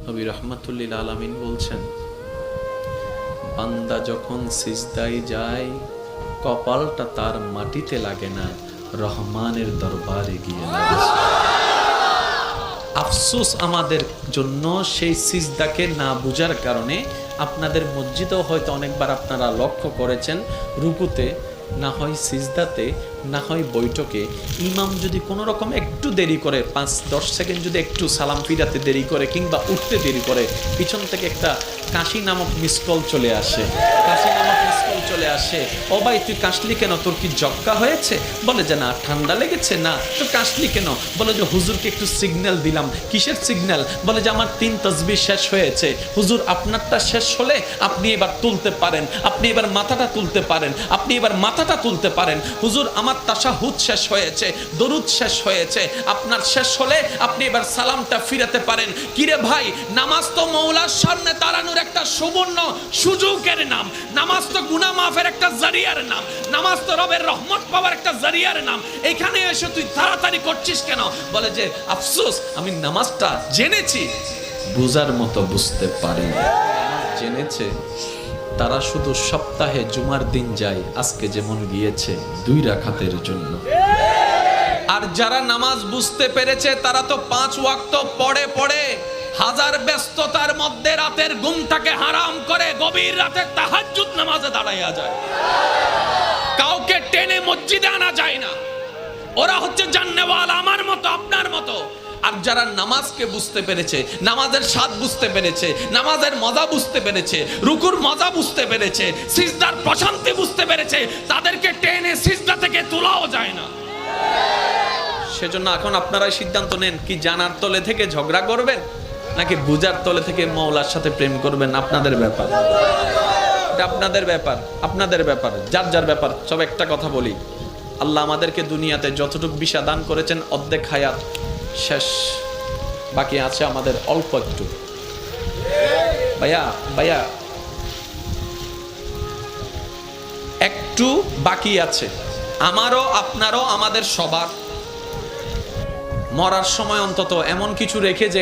নবী রাহমাতুল্লিল আলামিন বলছেন, বান্দা যখন সিজদায় যায় কপালটা তার মাটিতে লাগে না, রহমানের দরবারে গিয়ে লাগে। আফসোস আমাদের জন্য সেই সিজদাকে না বুঝার কারণে। আপনাদের মসজিদেও হয়তো অনেকবার আপনারা লক্ষ্য করেছেন, রুকুতে না হয় সিজদাতে না হয় বৈঠকে ইমাম যদি কোনো রকম একটু দেরি করে, 5-10 সেকেন্ড যদি একটু সালাম ফিরাতে দেরি করে কিংবা উঠতে দেরি করে, পিছন থেকে একটা কাশি নামক মিসকল চলে আসে। চলে আসে, ও ভাই তুই কাশলি কেন, তোর কি জক্কা হয়েছে? বলে যে না, ঠান্ডা লেগেছে। না, তো কাশলি কেন? বলে যে হুজুরকে একটু সিগন্যাল দিলাম। কিসের সিগন্যাল? বলে যে আমার 3 তাসবিহ শেষ হয়েছে। হুজুর আপনারটা শেষ হলে আপনি এবার তুলতে পারেন, আপনি এবার মাথাটা তুলতে পারেন, আপনি এবার মাথাটা তুলতে পারেন। হুজুর আমার তাশাহুদ শেষ হয়েছে, দরুদ শেষ হয়েছে, আপনার শেষ হলে আপনি এবার সালামটা ফিরাতে পারেন। কিরে ভাই, নামাজ তো মওলার সামনে দাঁড়ানোর একটা সুবর্ণ সুযোগের নাম, নামাজ তো গুনাহ মাফের একটা জারিয়ার নাম, নামাজ তো রবের রহমত পাওয়ার একটা জারিয়ার নাম। এখানে এসে তুই তাড়াতাড়ি করছিস কেন? বলে যে আফসোস, আমি নামাজটা জেনেছি, বুঝার মতো বুঝতে পারি। জেনেছে তারা শুধু সপ্তাহে জুমার দিন যায়, আজকে যেমন গিয়েছে 2 রাকাতের জন্য। আর যারা নামাজ বুঝতে পেরেছে তারা তো 5 ওয়াক্ত পড়ে পড়ে হাজার ব্যস্ততার মধ্যে রাতের ঘুমটাকে হারাম করে গভীর রাতে তাহাজ্জুদ নামাজে দাঁড়াইয়া যায়। কাউকে টেনে মসজিদে আনা যায় না। ওরা হচ্ছে জান্নেওয়ালা, আমার মতো আপনার মতো। আর যারা নামাজকে বুঝতে পেরেছে, নামাজের স্বাদ বুঝতে পেরেছে, নামাজের মজা বুঝতে পেরেছে, রুকুর মজা বুঝতে পেরেছে, সিজদার প্রশান্তি বুঝতে পেরেছে, তাদেরকে টেনে সিজদা থেকে তোলাও যায় না। সেজন্য এখন আপনারাই সিদ্ধান্ত নেন, কি জানার তলে থেকে ঝগড়া করবেন নাকি বুঝার তলে থেকে মওলার সাথে প্রেম করবেন। আপনাদের ব্যাপার, এটা আপনাদের ব্যাপার, আপনাদের ব্যাপার, যার যার ব্যাপার। সব একটা কথা বলি, আল্লাহ আমাদেরকে দুনিয়াতে যতটুকু বিশা দান করেছেন, অর্ধেক হায়াত শেষ, বাকি আছে আমাদের অল্প একটু। ভাইয়া একটু বাকি আছে, আমারও আপনারও, আমাদের সবার। মরার সময় অন্তত এমন কিছু রেখে যে